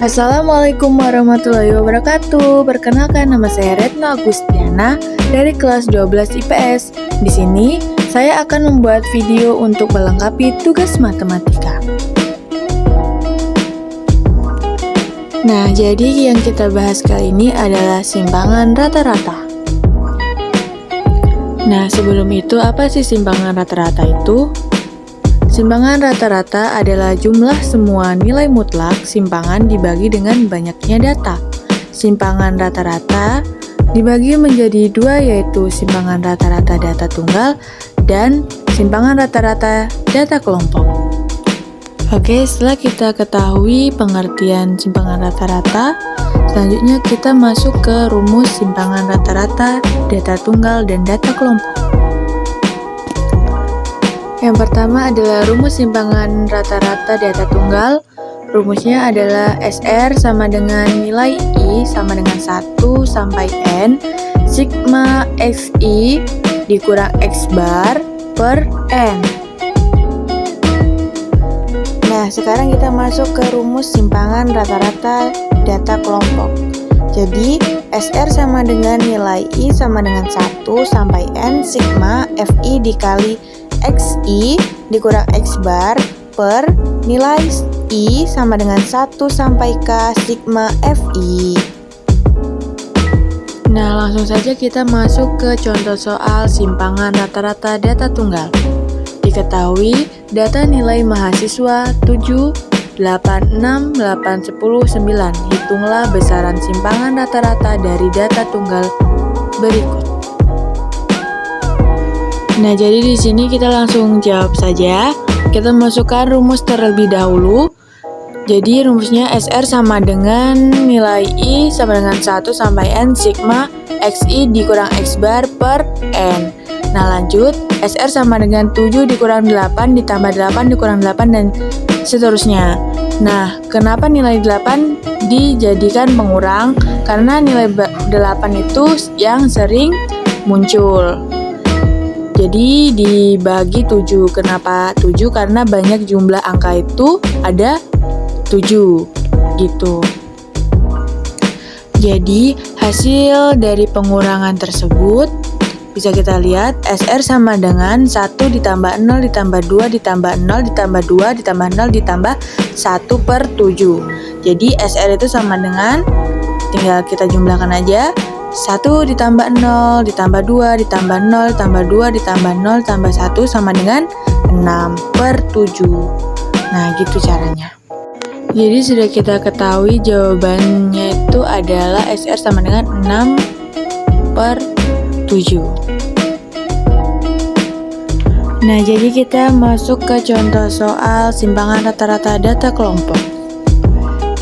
Assalamualaikum warahmatullahi wabarakatuh. Perkenalkan, nama saya Retno Agustiana dari kelas 12 IPS. Di sini saya akan membuat video untuk melengkapi tugas matematika. Nah, jadi yang kita bahas kali ini adalah simpangan rata-rata. Nah, sebelum itu apa sih simpangan rata-rata itu? Simpangan rata-rata adalah jumlah semua nilai mutlak simpangan dibagi dengan banyaknya data. Simpangan rata-rata dibagi menjadi dua, yaitu simpangan rata-rata data tunggal dan simpangan rata-rata data kelompok. Oke, setelah kita ketahui pengertian simpangan rata-rata, selanjutnya kita masuk ke rumus simpangan rata-rata data tunggal dan data kelompok. Yang pertama adalah rumus simpangan rata-rata data tunggal. Rumusnya adalah SR sama dengan nilai I sama dengan 1 sampai N sigma XI dikurang X bar per N. Nah, sekarang kita masuk ke rumus simpangan rata-rata data kelompok. Jadi, SR sama dengan nilai I sama dengan 1 sampai N sigma FI dikali XI dikurang X bar per nilai I sama dengan 1 sampai K sigma FI. Nah, langsung saja kita masuk ke contoh soal simpangan rata-rata data tunggal. Diketahui data nilai mahasiswa 7, 8, 6, 8, 10, 9. Hitunglah besaran simpangan rata-rata dari data tunggal berikut. Nah, jadi di sini kita langsung jawab saja. Kita masukkan rumus terlebih dahulu. Jadi rumusnya SR sama dengan nilai I sama dengan 1 sampai N sigma XI dikurang X bar per N. Nah, lanjut. SR sama dengan 7 dikurang 8 ditambah 8 dikurang 8 dan seterusnya. Nah, kenapa nilai 8 dijadikan pengurang? Karena nilai 8 itu yang sering muncul. Jadi dibagi 7. Kenapa 7? Karena banyak jumlah angka itu ada 7 gitu. Jadi hasil dari pengurangan tersebut bisa kita lihat SR sama dengan 1 ditambah 0 ditambah 2 ditambah 0 ditambah 2 ditambah 0 ditambah 1 per 7. Jadi SR itu sama dengan, tinggal kita jumlahkan aja, 1 ditambah 0 ditambah 2 ditambah 0 ditambah 2 ditambah 0 ditambah 1 sama dengan 6 per 7. Nah, gitu caranya. Jadi sudah kita ketahui jawabannya itu adalah SR sama dengan 6 per 7. Nah, jadi kita masuk ke contoh soal simpangan rata-rata data kelompok.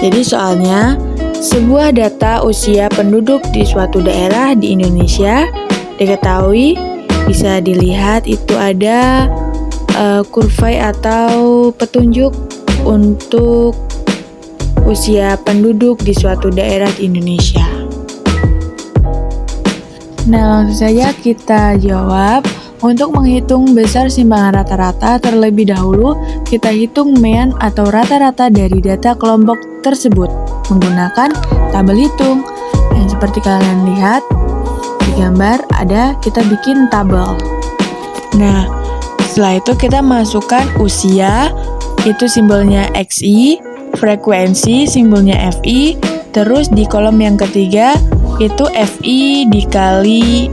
Jadi soalnya, sebuah data usia penduduk di suatu daerah di Indonesia diketahui bisa dilihat itu ada kurva atau petunjuk untuk usia penduduk di suatu daerah di Indonesia. Nah, langsung saja kita jawab. Untuk menghitung besar simpangan rata-rata, terlebih dahulu kita hitung mean atau rata-rata dari data kelompok tersebut menggunakan tabel hitung. Dan seperti kalian lihat di gambar ada, kita bikin tabel. Nah, setelah itu kita masukkan usia, itu simbolnya XI, frekuensi simbolnya FI, terus di kolom yang ketiga itu FI dikali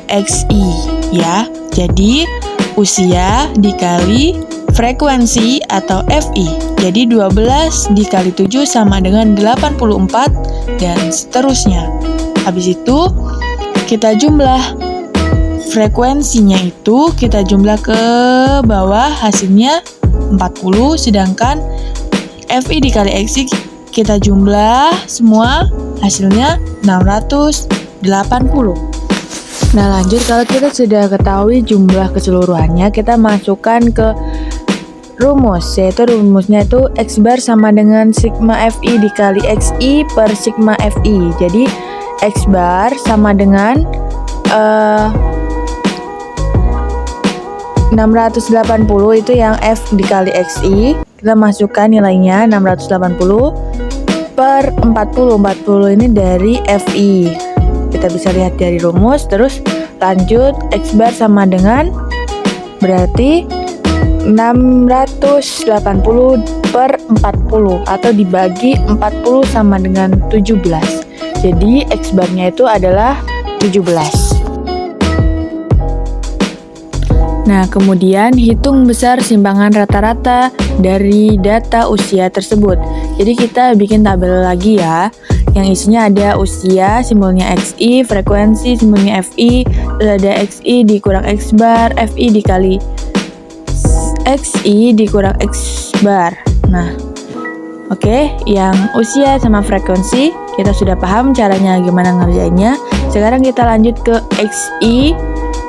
XI ya. Jadi usia dikali frekuensi atau FI. Jadi 12 dikali 7 sama dengan 84 dan seterusnya. Habis itu kita jumlah frekuensinya, itu kita jumlah ke bawah, hasilnya 40, sedangkan FI dikali XI kita jumlah semua, hasilnya 680. Nah, lanjut, kalau kita sudah ketahui jumlah keseluruhannya, kita masukkan ke rumus, yaitu rumusnya itu X bar sama dengan sigma FI dikali XI per sigma FI. Jadi X bar sama dengan 680 itu yang F dikali XI, kita masukkan nilainya 680 per 40. 40 ini dari FI. Kita bisa lihat dari rumus, terus lanjut X bar sama dengan berarti 680 per 40 atau dibagi 40 sama dengan 17. Jadi X barnya itu adalah 17. Nah, kemudian hitung besar simpangan rata-rata dari data usia tersebut. Jadi kita bikin tabel lagi ya, yang isinya ada usia, simbolnya XI, frekuensi, simbolnya FI, terus ada XI dikurang X bar, FI dikali XI dikurang X bar. Nah, oke, yang usia sama frekuensi kita sudah paham caranya gimana ngerjainnya. Sekarang kita lanjut ke XI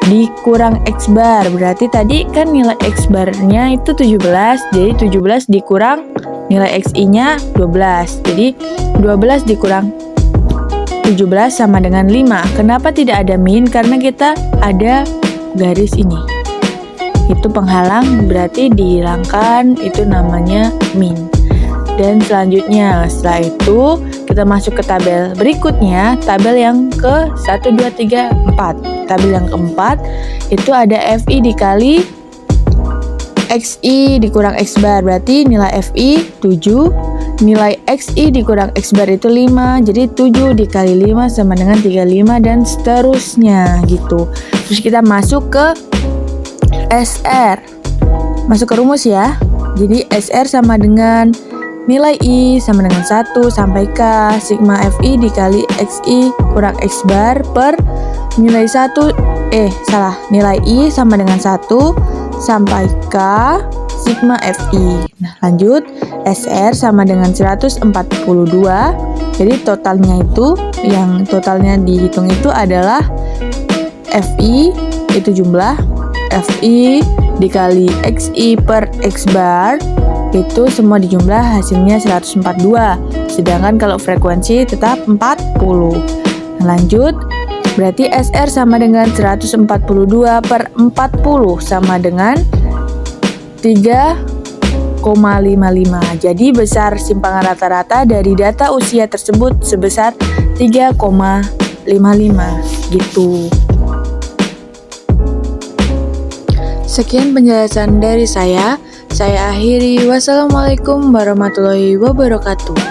dikurang X bar. Berarti tadi kan nilai X barnya itu 17, jadi 17 dikurang nilai XI-nya 12. Jadi 12 dikurang 17 sama dengan 5. Kenapa tidak ada min? Karena kita ada garis ini. Itu penghalang, berarti dihilangkan, itu namanya min. Dan selanjutnya, setelah itu kita masuk ke tabel berikutnya, tabel yang ke 1, 2, 3, 4. Tabel yang keempat itu ada FI dikali XI dikurang X bar, berarti nilai FI 7, nilai XI dikurang X bar itu 5, jadi 7 dikali 5 sama dengan 35 dan seterusnya gitu. Terus kita masuk ke SR, masuk ke rumus ya. Jadi SR sama dengan nilai I sama dengan 1 sampai K sigma FI dikali XI kurang X bar per nilai nilai I sama dengan 1 sampai K sigma FI. Nah, lanjut SR sama dengan 142. Jadi totalnya itu, yang totalnya dihitung itu adalah FI itu jumlah FI dikali XI per X bar itu semua dijumlah hasilnya 142. Sedangkan kalau frekuensi tetap 40. Nah, lanjut, berarti SR sama dengan 142 per 40 sama dengan 3,55. Jadi besar simpangan rata-rata dari data usia tersebut sebesar 3,55 gitu. Sekian penjelasan dari saya. Saya akhiri. Wassalamualaikum warahmatullahi wabarakatuh.